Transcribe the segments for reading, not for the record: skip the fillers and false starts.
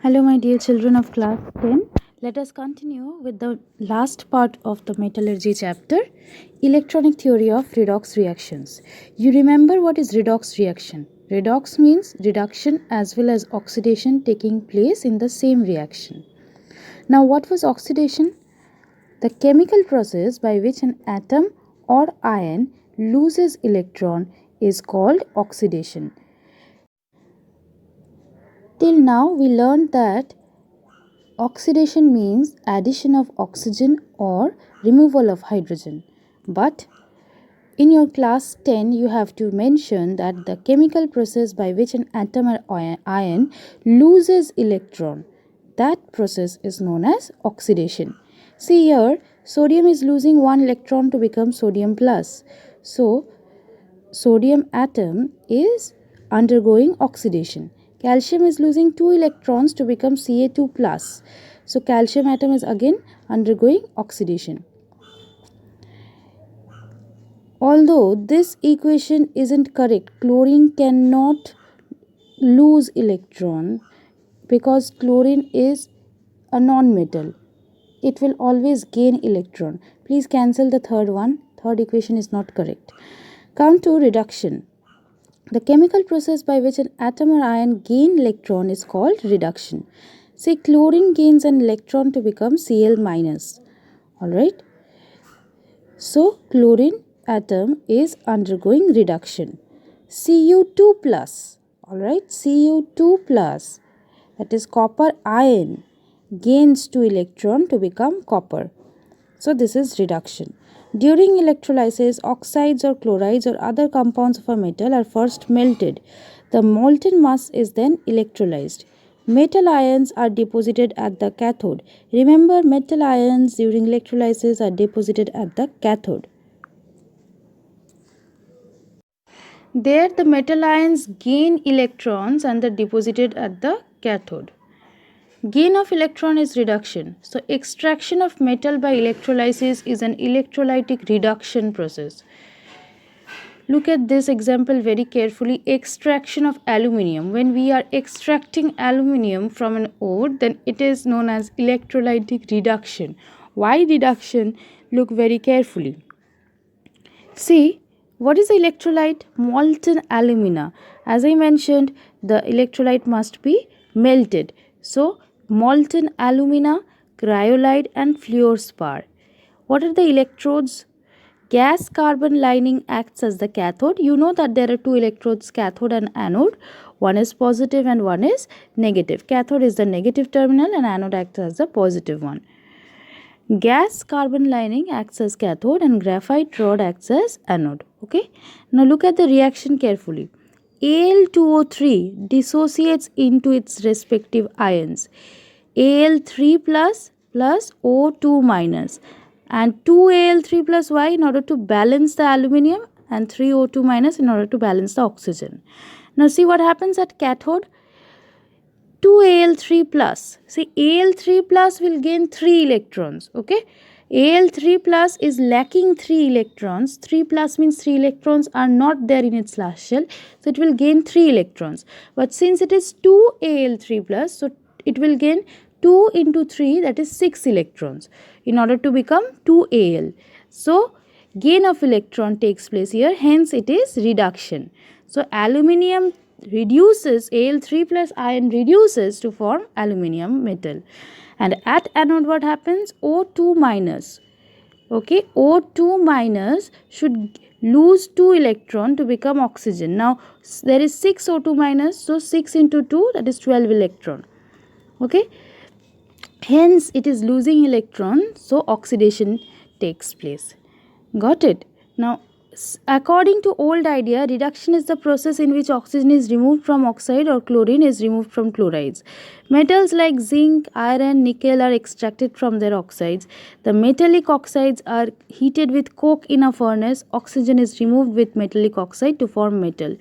Hello, my dear children of class 10. Let us continue with the last part of the metallurgy chapter, electronic theory of redox reactions. You remember what is redox reaction? Redox means reduction as well as oxidation taking place in the same reaction. Now, what was oxidation? The chemical process by which an atom or ion loses electron is called oxidation. Till now, we learned that oxidation means addition of oxygen or removal of hydrogen. But in your class 10, you have to mention that the chemical process by which an atom or ion loses electron, that process is known as oxidation. See here, sodium is losing one electron to become sodium plus. So, sodium atom is undergoing oxidation. Calcium is losing 2 electrons to become Ca2 plus. So calcium atom is again undergoing oxidation. Although this equation isn't correct, chlorine cannot lose electron because chlorine is a non-metal. It will always gain electron. Please cancel the third one. Third equation is not correct. Come to reduction. The chemical process by which an atom or ion gain electron is called reduction. Say chlorine gains an electron to become Cl minus. Alright. So chlorine atom is undergoing reduction. Cu2 plus. Alright. Cu2 plus. That is copper ion gains 2 electron to become copper. So this is reduction. During electrolysis, oxides or chlorides or other compounds of a metal are first melted. The molten mass is then electrolyzed. Metal ions are deposited at the cathode. Remember, metal ions during electrolysis are deposited at the cathode. There the metal ions gain electrons and are deposited at the cathode. Gain of electron is reduction. So extraction of metal by electrolysis is an electrolytic reduction process. Look at this example very carefully. Extraction of aluminium. When we are extracting aluminium from an ore, then it is known as electrolytic reduction. Why reduction? Look very carefully. See, what is the electrolyte? Molten alumina. As I mentioned, the electrolyte must be melted. So, molten alumina, cryolide and fluorspar. What are the electrodes? Gas carbon lining acts as the cathode. You know that there are two electrodes, cathode and anode. One is positive and one is negative. Cathode is the negative terminal and anode acts as the positive one. Gas carbon lining acts as cathode and graphite rod acts as anode. Okay. Now look at the reaction carefully. Al2O3 dissociates into its respective ions. Al3 plus O2 minus and 2Al3 plus Y in order to balance the aluminium and 3O2 minus in order to balance the oxygen. Now see what happens at cathode. 2Al3 plus. See, Al3 plus will gain 3 electrons. Okay. Al3 plus is lacking 3 electrons. 3 plus means 3 electrons are not there in its last shell. So it will gain 3 electrons. But since it is 2Al3 plus, so it will gain 2 into 3, that is 6 electrons in order to become 2Al. So gain of electron takes place here. Hence it is reduction. So aluminium reduces, Al3 plus ion reduces to form aluminium metal. And at anode what happens? O2 minus. Okay, O2 minus should lose 2 electron to become oxygen. Now there is 6 O2 minus, so 6 into 2, that is 12 electron. Okay, hence it is losing electron, so oxidation takes place. Got it? Now according to old idea, reduction is the process in which oxygen is removed from oxide or chlorine is removed from chlorides. Metals like zinc, iron, nickel are extracted from their oxides. The metallic oxides are heated with coke in a furnace. Oxygen is removed with metallic oxide to form metal.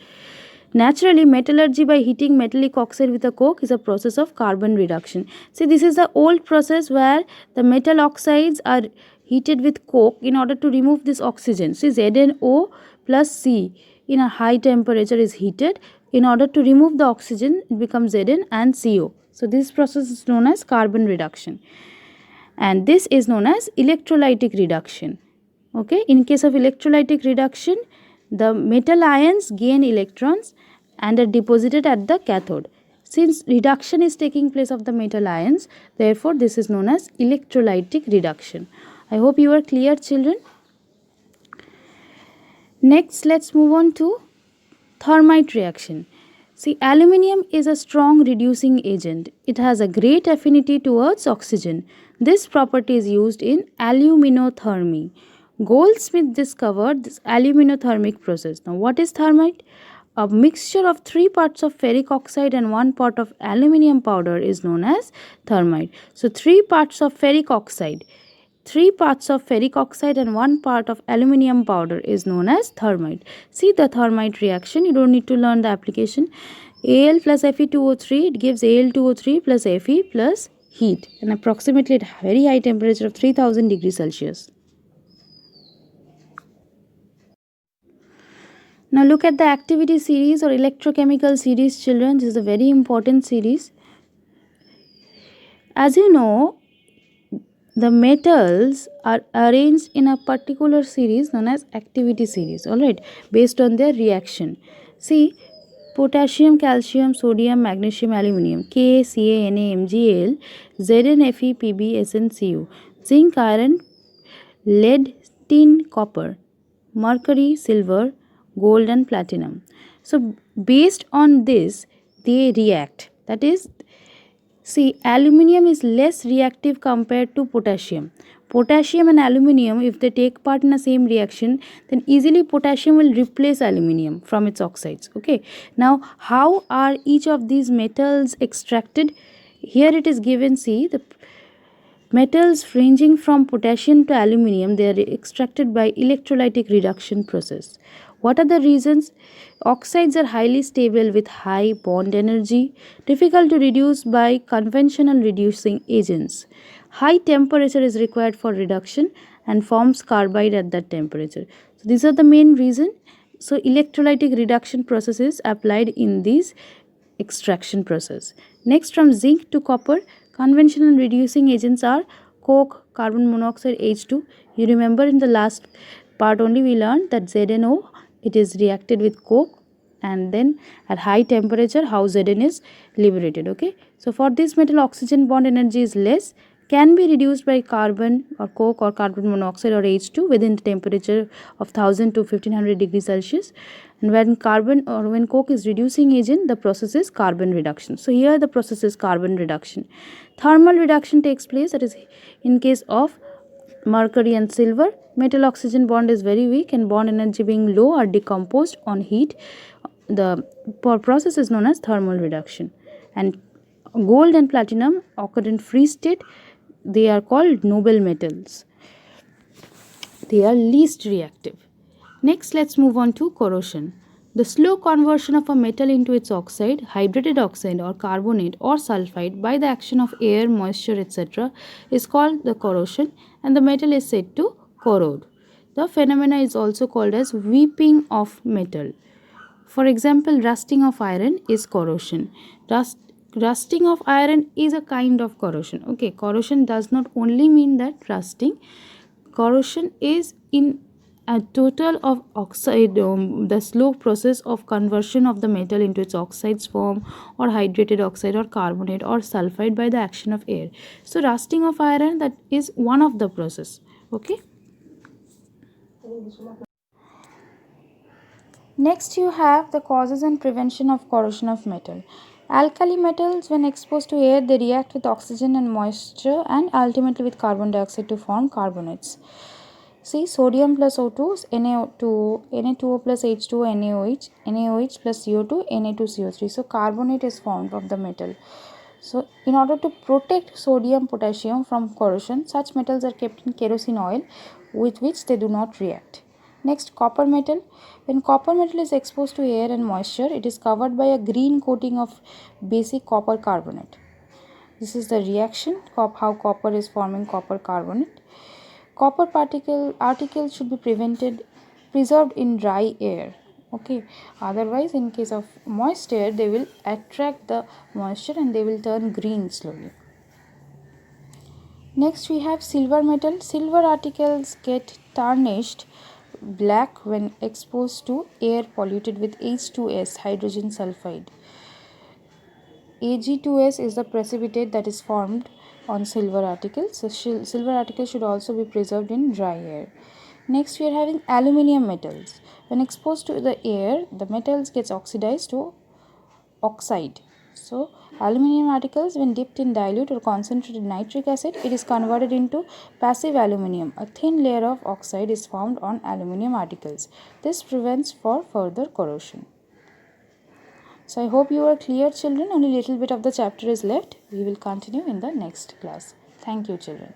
Naturally, metallurgy by heating metallic oxide with a coke is a process of carbon reduction. See, this is the old process where the metal oxides are heated with coke in order to remove this oxygen. See, ZnO plus C in a high temperature is heated. In order to remove the oxygen, it becomes Zn and CO. So this process is known as carbon reduction, and this is known as electrolytic reduction. Okay, in case of electrolytic reduction, the metal ions gain electrons and are deposited at the cathode. Since reduction is taking place of the metal ions, therefore this is known as electrolytic reduction. I hope you are clear, children. Next, let's move on to thermite reaction. See, aluminium is a strong reducing agent. It has a great affinity towards oxygen. This property is used in aluminothermy. Goldsmith discovered this aluminothermic process. Now, what is thermite? A mixture of 3 parts of ferric oxide and 1 part of aluminium powder is known as thermite. So, 3 parts of ferric oxide, 3 parts of ferric oxide and 1 part of aluminium powder is known as thermite. See the thermite reaction, you don't need to learn the application. Al plus Fe2O3, it gives Al2O3 plus Fe plus heat, and approximately at very high temperature of 3000 degrees Celsius. Now look at the activity series or electrochemical series, children. This is a very important series. As you know, the metals are arranged in a particular series known as activity series, alright, based on their reaction. See, potassium, calcium, sodium, magnesium, aluminium, Ka, Ca, Na, MgAl, Zn, Fe, Pb, Sn, Cu, zinc, iron, lead, tin, copper, mercury, silver, gold and platinum. So based on this, they react. That is, see, aluminium is less reactive compared to potassium. Potassium and aluminium, if they take part in the same reaction, then easily potassium will replace aluminium from its oxides. Okay. Now, how are each of these metals extracted? Here it is given, see, the metals ranging from potassium to aluminium, they are extracted by electrolytic reduction process. What are the reasons? Oxides are highly stable with high bond energy, difficult to reduce by conventional reducing agents. High temperature is required for reduction and forms carbide at that temperature. So these are the main reason. So electrolytic reduction process is applied in this extraction process. Next, from zinc to copper, conventional reducing agents are coke, carbon monoxide, H2. You remember in the last part only we learned that ZNO, it is reacted with coke, and then at high temperature how Zn is liberated. Okay, so for this metal, oxygen bond energy is less, can be reduced by carbon or coke or carbon monoxide or H2 within the temperature of 1000 to 1500 degrees Celsius. And when carbon or when coke is reducing agent, the process is carbon reduction. So here the process is carbon reduction. Thermal reduction takes place, that is in case of mercury and silver, metal oxygen bond is very weak and bond energy being low are decomposed on heat. The process is known as thermal reduction. And gold and platinum occur in free state. They are called noble metals. They are least reactive. Next, let's move on to corrosion. The slow conversion of a metal into its oxide, hydrated oxide or carbonate or sulfide by the action of air, moisture, etc. is called the corrosion, and the metal is said to corrode. The phenomena is also called as weeping of metal. For example, rusting of iron is corrosion. Rusting of iron is a kind of corrosion. Okay, corrosion does not only mean that rusting. Corrosion is in a total of oxide, the slow process of conversion of the metal into its oxides form or hydrated oxide or carbonate or sulfide by the action of air. So rusting of iron, that is one of the process. Okay. Next, you have the causes and prevention of corrosion of metal. Alkali metals, when exposed to air, they react with oxygen and moisture and ultimately with carbon dioxide to form carbonates. See, sodium plus O2 is Na2, Na2O plus H2O, NaOH, NaOH plus CO2, Na2CO3. So, carbonate is formed of the metal. So, in order to protect sodium, potassium from corrosion, such metals are kept in kerosene oil with which they do not react. Next, copper metal. When copper metal is exposed to air and moisture, it is covered by a green coating of basic copper carbonate. This is the reaction of how copper is forming copper carbonate. Copper articles should be preserved in dry air. Okay, otherwise in case of moist air they will attract the moisture and they will turn green slowly. Next we have silver metal. Silver articles get tarnished black when exposed to air polluted with H2S, hydrogen sulfide. Ag2S is the precipitate that is formed on silver articles. So silver articles should also be preserved in dry air. Next we are having aluminium metals. When exposed to the air, the metals gets oxidized to oxide. So aluminium particles when dipped in dilute or concentrated nitric acid, it is converted into passive aluminium. A thin layer of oxide is formed on aluminium particles. This prevents for further corrosion. So I hope you are clear, children. Only little bit of the chapter is left. We will continue in the next class. Thank you, children.